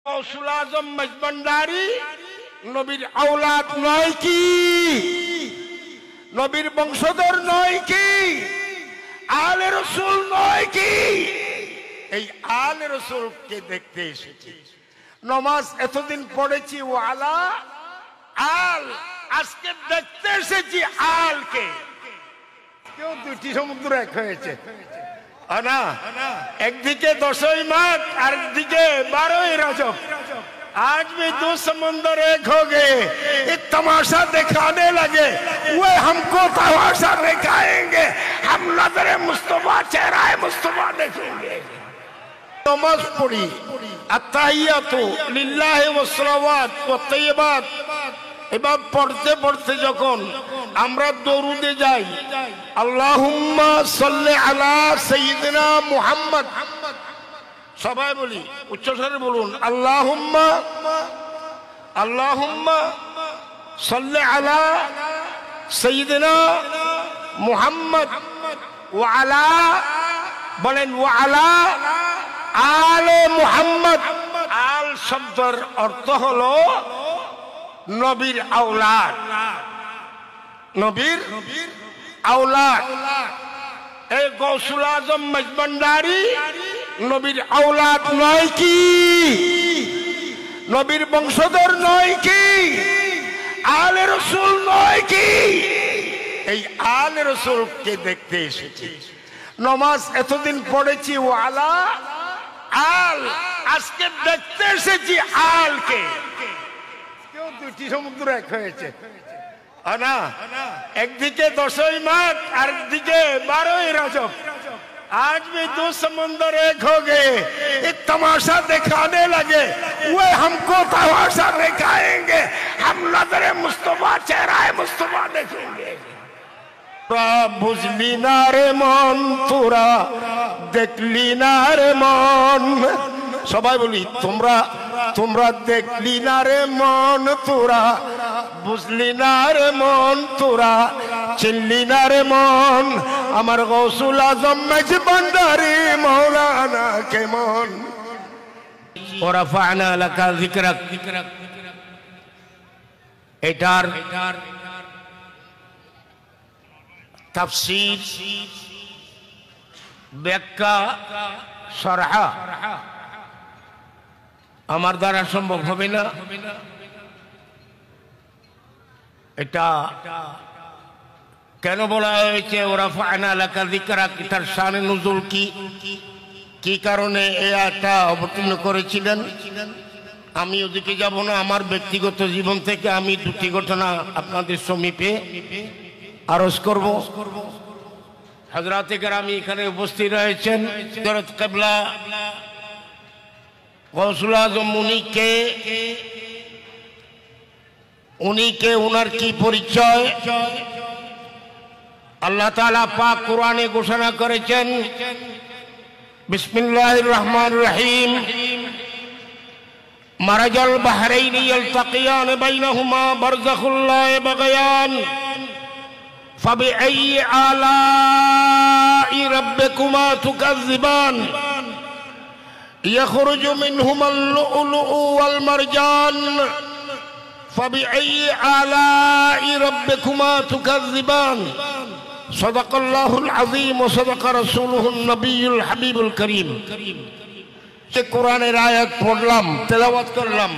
গৌসুল আজম মজবন্ডারি নবীর আওলাদ নয় কি? নবীর বংশধর নয় কি? আলে রসুল নয় কি? এই আলে রসুলকে দেখতে এসেছি। নমাজ এতদিন পড়েছি ওয়ালা আল, আজকে দেখতে এসেছি আলকে। কেউ দুটি সমুদ্র এক হয়েছে না, একদিকে 10ই মাঘ আর একদিকে 12ই রজব। आज भी दो समुंदर एक हो गए, एक तमाशा दिखाने लगे, वे हमको तमाशा दिखाएंगे, हम नजरे मुस्तफा चेहरा मुस्तफा देखेंगे। नमाज पढ़ी अत्ताहियातु लिल्लाहि व सलावात व तय्यिबात, এবার পড়তে পড়তে যখন আমরা দরুদে যাই, আল্লাহুম্মা সাল্লি আলা সাইয়্যিদিনা মুহাম্মদ, সবাই বলি উচ্চস্বরে বলুন, আল্লাহুম্মা আল্লাহুম্মা সাল্লি আলা সাইয়্যিদিনা মুহাম্মদ ওয়া আলা, বলেন ওয়া আলা আলে মুহাম্মদ। আল শব্দের অর্থ হলো নবীর আওলাদ, নবীর আওলাদ। এই গৌসুল আজম মজবন্ডারি নবীর আওলাদ নয় কি? নবীর বংশধর নয় কি? আলে রসুল নয় কি? এই আলে রসুলকে দেখতে এসেছি। নমাজ এতদিন পড়েছি ওয়ালা আল, আজকে দেখতে এসেছি আলকে। কেউ দুটি সমুদ্র এক হয়েছে না, একদিকে 10ই মাঘ আর একদিকে 12ই রজব। आज भी दो समुंदर एक हो गए, एक तमाशा दिखाने लगे, वे हमको तमाशा दिखाएंगे, हम नजरे मुस्तफा चेहरा मुस्तफा देखेंगे। बुझली ना रे मन তোরা দেখলি না রে মন, সবাই বলি তোমরা তোমরা দেখলি না রে মন তোরা, বুঝলি না রে মন তোরা, চিনলি না রে মন, আমার গৌসুল আজম মজবন্ডারি মৌলানা কেমন। ওরাফানা লাকা যিকরাক, এটার তাফসীর ব্যাখ্যা শরহা আমার দ্বারা সম্ভব হবে না। এটা কেন বলা হয়েছে ওরাফানা লাকা যিকরাক, এটার শানে নুজুল কি, কি কারণে এই আয়াতটা অবতীর্ণ করেছিলেন, আমি ওদিকে যাব না। আমার ব্যক্তিগত জীবন থেকে আমি দুটি ঘটনা আপনাদের সমীপে আরজ করব। হযরতে কেরাম এখানে উপস্থিত রয়েছেন। হযরত কিবলা গৌসুল আজম উনিকে ওনার কি পরিচয় আল্লাহ তাআলা পাক কোরআনে ঘোষণা করেছেন, বিসমিল্লাহির রহমানির রহিম, মারাজাল বাহরাইনি ইয়ালতাকিয়ান বাইনাহুমা বারযাখুল লা ইয়াবগিয়ান ফাবিআইয়ি আলাই রাব্বিকুমা তুকাযযিবান ইয়াখরুজু মিনহুমাল লু'লু'ু ওয়াল মারজান ফাবিআইয়ি আলাই রাব্বিকুমা তুকাযযিবান। সাদাকাল্লাহুল আযীম ওয়া সাদাকা রাসূলুহুন নবিয়্যুল হাবিবুল কারীম। সে কোরআনের আয়াত পড়লাম, তেলাওয়াত করলাম,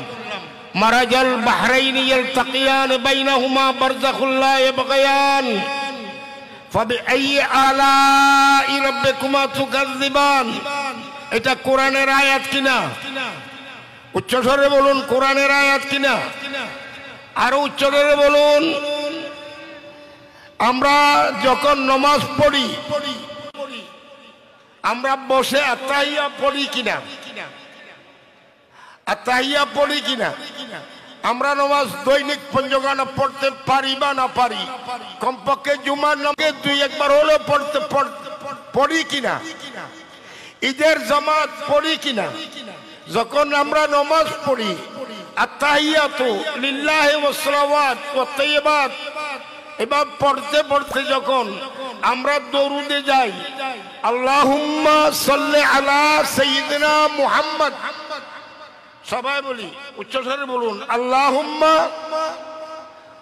মারাজাল বাহরাইনি ইয়ালতাকিয়ান বাইনাহুমা বারযাখুল লা ইয়াবগিয়ান ফাবিআইয়ি আলাই রাব্বিকুমা তুকাযযিবান। এটা কোরআনের আয়াত কিনা? উচ্চস্বরে বলুন কোরআনের আয়াত কিনা? আরো উচ্চস্বরে বলুন। আমরা যখন নামাজ পড়ি আমরা বসে আত্তাহিয়া পড়ি কিনা? আত্তাহিয়া পড়ি কিনা? আমরা নামাজ দৈনিক পঞ্চগানা পড়তে পারি বা না পারি, কমপক্ষে জুমার নামে 2-1 হলে পড়ি কিনা? ঈদের জামাত পড়ি কিনা? যখন আমরা নামাজ পড়ি আত্তাহিয়াতু লিল্লাহি ওয়া সালাওয়াত ওয়া তাইয়্যিবাত, এবার পড়তে পড়তে যখন আমরা দরুদে যাই, আল্লাহুম্মা সাল্লি আলা সাইয়্যিদিনা মুহাম্মদ সবাই বলি, উচ্চস্বরে বলুন, আল্লাহুম্মা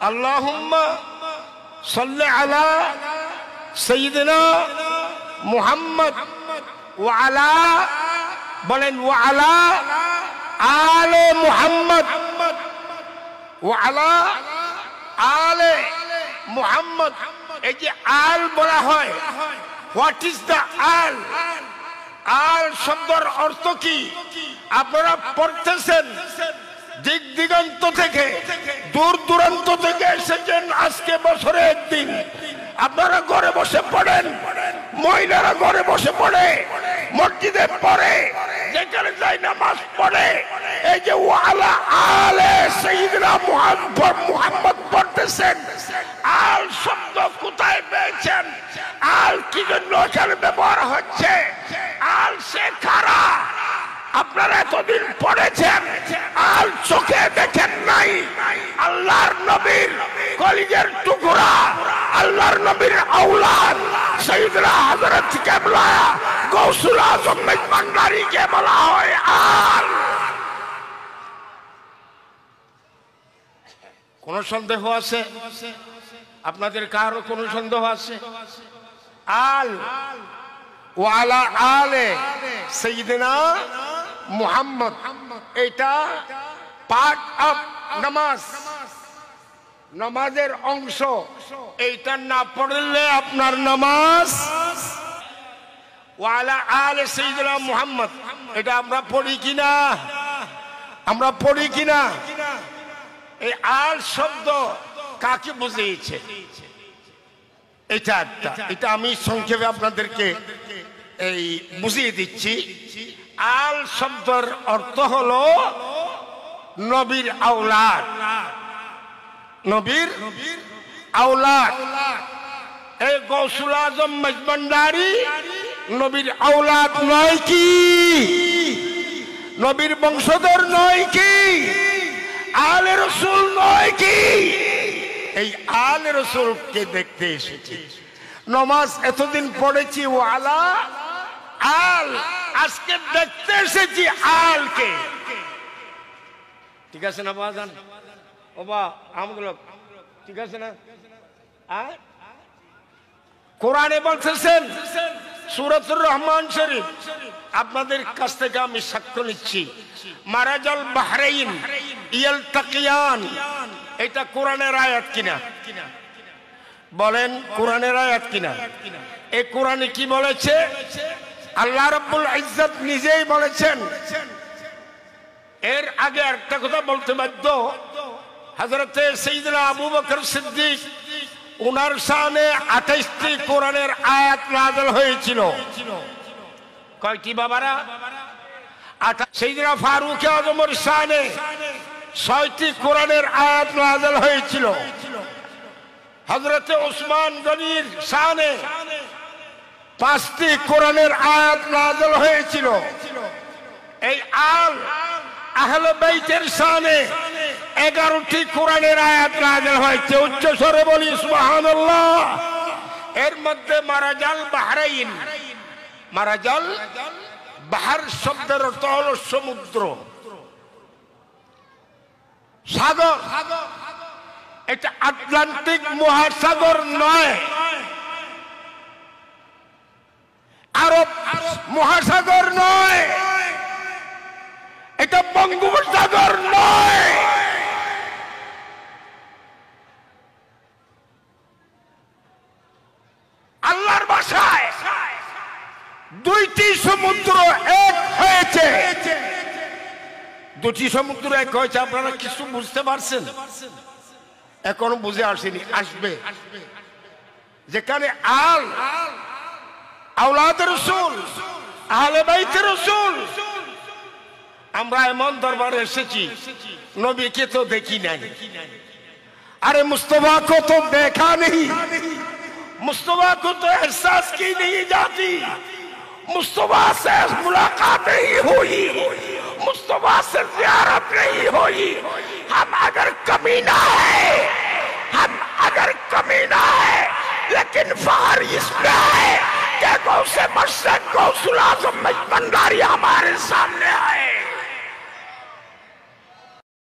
আল্লাহুম্মা সাল্লি আলা সাইয়্যিদিনা মুহাম্মদ ওয়া আলা, বলেন ওয়া আলা আলে মুহাম্মদ, ওয়া আলা আলে মুহাম্মদ। এই যে আল বলা হয়, হোয়াট ইজ দ্য আল? আল শব্দের অর্থ কি? আপনারা পড়তেছেন, দিক দিগন্ত থেকে, দূর দূরান্ত থেকে এসেছেন, আজকে বছরে একদিন আপনারা ঘরে বসে পড়েন, মহিলারা ঘরে বসে পড়ে, মসজিদে পড়ে, যেখানে যাই নামাজ পড়ে, এই যে ওয়ালা আলে সাইয়্যিদিনা মুহাম্মদ পড়তেছেন। আল শব্দ কোথায় পেয়েছেন? আল কি জন্য এখানে ব্যবহার হচ্ছে? আল সে কারা? আপনারা এতদিন পড়েছেন, আল চোখে দেখেন নাই। আল্লাহর নবীর কলিজের টুকরা, আল্লাহর নবীর আওলাদ সাইয়্যিদনা হযরত কিবলা গৌসুল আজম মেজবান্ডারীকে বলা হয় আল। কোন সন্দেহ আছে? আপনাদের কারো কোন সন্দেহ আছে? আল ওয়ালা আলে সাইয়্যিদিনা মুহাম্মদ, এটা পার্ট অফ নামাজ, নামাজের অংশ। এইটা না পড়লে আপনার নামাজ। ওয়ালা আলে সাইয়্যিদিনা মুহাম্মদ, এটা আমরা পড়ি কিনা? আমরা পড়ি কিনা? এই আল শব্দ কাকে বুঝিয়েছে? এটা আমি সংক্ষেপে আপনাদেরকে এই বুঝিয়ে দিচ্ছি। আল শব্দের অর্থ হলো নবীর আওলাদ, নবীর আওলাদ। এই গৌসুল আজম মেজবান্ডারী নবীর আওলাদ নয় কি? নবীর বংশধর নয় কি? আলে রসুল নয় কি? এই আলে রসুলকে দেখতে এসেছি। নমাজ এতদিন পড়েছি ওয়ালা আল, আজকে দেখতে এসেছি আলকে। ঠিক আছে না বাজান? ও বা আমগুলো ঠিক আছে না? কোরআনে বলতেছেন সূরাতুর রহমান শরীফ, আপনাদের কাছ থেকে আমি সাক্ষ্য নিচ্ছি, মারাজাল বাহরাইন ইয়ালতাকিয়ান, এটা কোরআনের আয়াত কিনা? বলেন কোরআনের আয়াত কিনা? এই কোরআনে কি বলেছে? আল্লাহ রাব্বুল ইজ্জত নিজেই বলেছেন। এর আগে একটা কথা বলতে বাধ্য, হযরতে সাইয়্যিদনা আবু বকর সিদ্দিক, উনার শানে 28টি কোরআনের আয়াত নাযিল হয়েছিল। কয়টি বাবারা? সাইয়্যিদনা ফারুক আযমের শানে 6টি কোরআনের আয়াত নাযিল হয়েছিল। হযরতে ওসমান গনির শানে 5টি কোরআনের আয়াত নাযিল হয়েছিল। এই আল আহলে বাইতের শানে 11টি কোরআনের আয়াত নাযিল হয়েছে। উচ্চ স্বরে বলি সুবহানাল্লাহ। এর মধ্যে মারাজাল বাহরাইন, মারাজাল বাহার শব্দের অর্থ হলো সমুদ্র, সাগর। এটা আটলান্টিক মহাসাগর নয়, আরব মহাসাগর নয়, এটা বঙ্গোপসাগর নয়। আল্লাহর ভাষায় 2টি সমুদ্র এক হয়েছে। 2টি সমুদ্র এক হয়েছে, আপনারা কিছু বুঝতে পারছেন? এখনো বুঝে আসেনি, আসবে। যেখানে আল আওলাদ রাসূল, আহলে বাইত রাসূল, আমরা এমন দরবারে এসেছি, নবীকে তো দেখি নাই। अरे मुस्तफा को तो देखा नहीं, मुस्तफा को तो एहसास की नहीं जाती, मुस्तफा से मुलाकात नहीं हुई, मुस्तफा से ज़ियारत नहीं हुई। हम अगर कमीना है, हम अगर कमीना है, लेकिन फख्र इसमें है कि गौसे मशरक़ गौसुल आज़म मेजबान्डारी हमारे सामने आए।